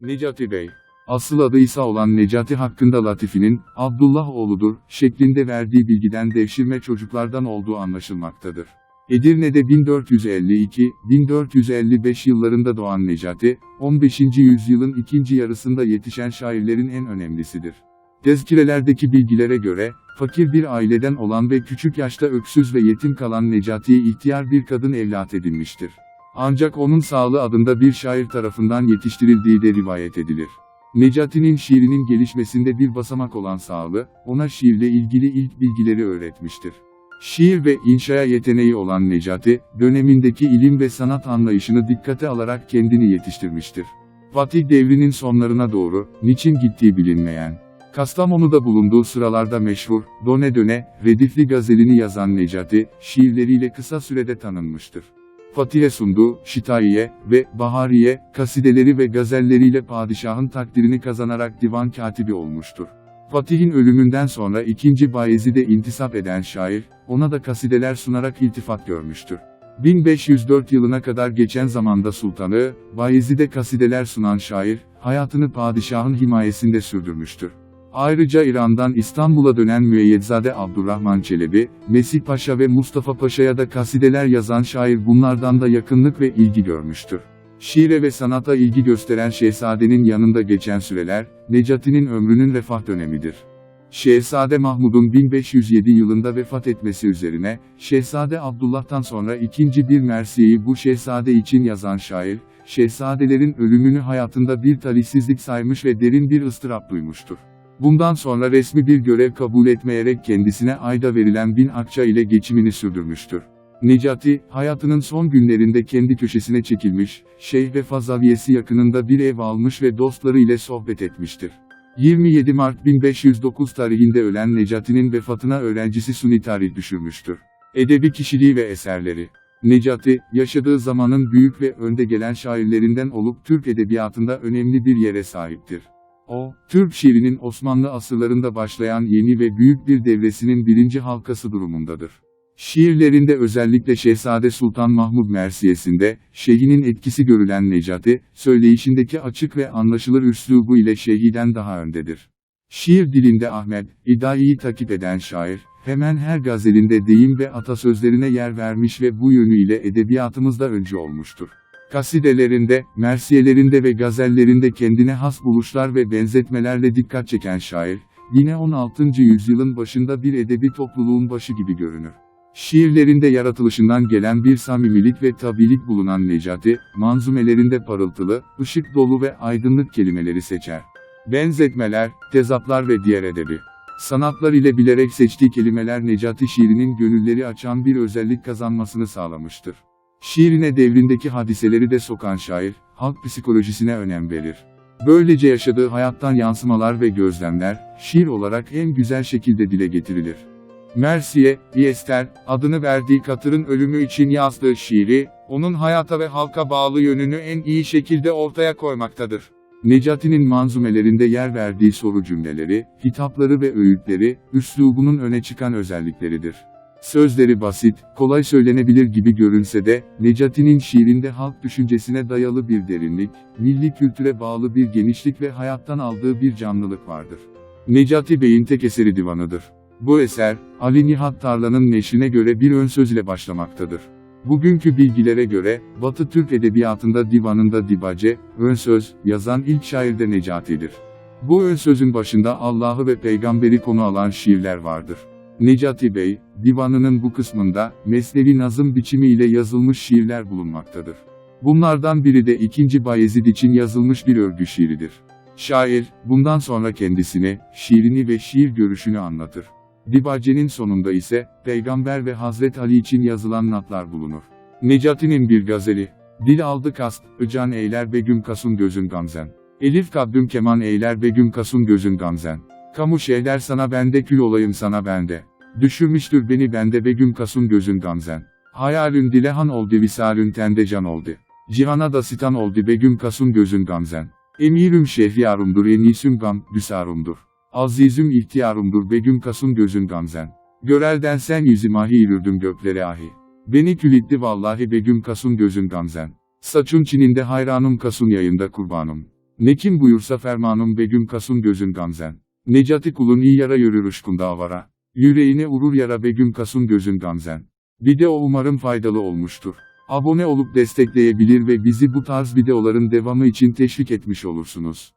Necati Bey, asıl adı İsa olan Necati hakkında Latifi'nin, Abdullah oğludur, şeklinde verdiği bilgiden devşirme çocuklardan olduğu anlaşılmaktadır. Edirne'de 1452-1455 yıllarında doğan Necati, 15. yüzyılın ikinci yarısında yetişen şairlerin en önemlisidir. Tezkirelerdeki bilgilere göre, fakir bir aileden olan ve küçük yaşta öksüz ve yetim kalan Necati'yi ihtiyar bir kadın evlat edinmiştir. Ancak onun Sağlı adında bir şair tarafından yetiştirildiği de rivayet edilir. Necati'nin şiirinin gelişmesinde bir basamak olan Sağlı, ona şiirle ilgili ilk bilgileri öğretmiştir. Şiir ve inşaya yeteneği olan Necati, dönemindeki ilim ve sanat anlayışını dikkate alarak kendini yetiştirmiştir. Fatih devrinin sonlarına doğru, niçin gittiği bilinmeyen, Kastamonu'da bulunduğu sıralarda meşhur, Done Döne, redifli gazelini yazan Necati, şiirleriyle kısa sürede tanınmıştır. Fatih'e sunduğu Şitaiye ve Bahariye kasideleri ve gazelleriyle padişahın takdirini kazanarak divan katibi olmuştur. Fatih'in ölümünden sonra 2. Bayezid'e intisap eden şair, ona da kasideler sunarak iltifat görmüştür. 1504 yılına kadar geçen zamanda sultanı, Bayezid'e kasideler sunan şair, hayatını padişahın himayesinde sürdürmüştür. Ayrıca İran'dan İstanbul'a dönen Müeyyedzade Abdurrahman Çelebi, Mesih Paşa ve Mustafa Paşa'ya da kasideler yazan şair bunlardan da yakınlık ve ilgi görmüştür. Şiire ve sanata ilgi gösteren Şehzade'nin yanında geçen süreler, Necati'nin ömrünün refah dönemidir. Şehzade Mahmud'un 1507 yılında vefat etmesi üzerine, Şehzade Abdullah'tan sonra ikinci bir mersiyeyi bu şehzade için yazan şair, şehzadelerin ölümünü hayatında bir talihsizlik saymış ve derin bir ıstırap duymuştur. Bundan sonra resmi bir görev kabul etmeyerek kendisine ayda verilen 1000 akça ile geçimini sürdürmüştür. Necati, hayatının son günlerinde kendi köşesine çekilmiş, Şeyh Vefa Zaviyesi yakınında bir ev almış ve dostları ile sohbet etmiştir. 27 Mart 1509 tarihinde ölen Necati'nin vefatına öğrencisi Suni tarih düşürmüştür. Edebi kişiliği ve eserleri. Necati, yaşadığı zamanın büyük ve önde gelen şairlerinden olup Türk edebiyatında önemli bir yere sahiptir. O, Türk şiirinin Osmanlı asırlarında başlayan yeni ve büyük bir devresinin birinci halkası durumundadır. Şiirlerinde özellikle Şehzade Sultan Mahmud Mersiyesi'nde, şeyhinin etkisi görülen Necati, söyleyişindeki açık ve anlaşılır üslubu ile şeyhiden daha öndedir. Şiir dilinde Ahmet, İdai'yi takip eden şair, hemen her gazelinde deyim ve atasözlerine yer vermiş ve bu yönüyle edebiyatımızda öncü olmuştur. Kasidelerinde, mersiyelerinde ve gazellerinde kendine has buluşlar ve benzetmelerle dikkat çeken şair, yine 16. yüzyılın başında bir edebi topluluğun başı gibi görünür. Şiirlerinde yaratılışından gelen bir samimilik ve tabiilik bulunan Necati, manzumelerinde parıltılı, ışık dolu ve aydınlık kelimeleri seçer. Benzetmeler, tezatlar ve diğer edebi sanatlar ile bilerek seçtiği kelimeler Necati şiirinin gönülleri açan bir özellik kazanmasını sağlamıştır. Şiirine devrindeki hadiseleri de sokan şair, halk psikolojisine önem verir. Böylece yaşadığı hayattan yansımalar ve gözlemler, şiir olarak en güzel şekilde dile getirilir. Mersiye, Iyester, adını verdiği katırın ölümü için yazdığı şiiri, onun hayata ve halka bağlı yönünü en iyi şekilde ortaya koymaktadır. Necati'nin manzumelerinde yer verdiği soru cümleleri, hitapları ve öğütleri, üslubunun öne çıkan özellikleridir. Sözleri basit, kolay söylenebilir gibi görünse de, Necati'nin şiirinde halk düşüncesine dayalı bir derinlik, milli kültüre bağlı bir genişlik ve hayattan aldığı bir canlılık vardır. Necati Bey'in tek eseri divanıdır. Bu eser, Ali Nihat Tarlan'ın neşrine göre bir önsöz ile başlamaktadır. Bugünkü bilgilere göre, Batı Türk Edebiyatı'nda divanında dibace, önsöz, yazan ilk şair de Necati'dir. Bu önsözün başında Allah'ı ve peygamberi konu alan şiirler vardır. Necati Bey, divanının bu kısmında, mesnevi nazım biçimi ile yazılmış şiirler bulunmaktadır. Bunlardan biri de 2. Bayezid için yazılmış bir övgü şiiridir. Şair, bundan sonra kendisini, şiirini ve şiir görüşünü anlatır. Dibacenin sonunda ise, Peygamber ve Hazret Ali için yazılan natlar bulunur. Necati'nin bir gazeli. Dil aldı kast, can eyler begüm kasun gözün gamzen. Elif kabdüm keman eyler begüm kasun gözün gamzen. Kamu şeyler sana bende kül olayım sana bende. Düşürmüştür beni bende begüm kasun gözün gamzen. Hayalün dilehan oldu visalün tende can oldu. Cihana da sitan oldu begüm kasun gözün gamzen. Emirüm şehriyarumdur enisüm gam, düsarumdur. Azizüm ihtiyarumdur begüm kasun gözün gamzen. Görelden sen yüzümahi yürürdüm göklere ahi. Beni külitli vallahi begüm kasun gözün gamzen. Saçun çininde hayranım kasun yayında kurbanım. Ne kim buyursa fermanım Begüm Kasun gözün gamzen. Necati kulun iyi yara yürür uşkun davara. Yüreğine urur yara Begüm Kasun gözün gamzen. Video umarım faydalı olmuştur. Abone olup destekleyebilir ve bizi bu tarz videoların devamı için teşvik etmiş olursunuz.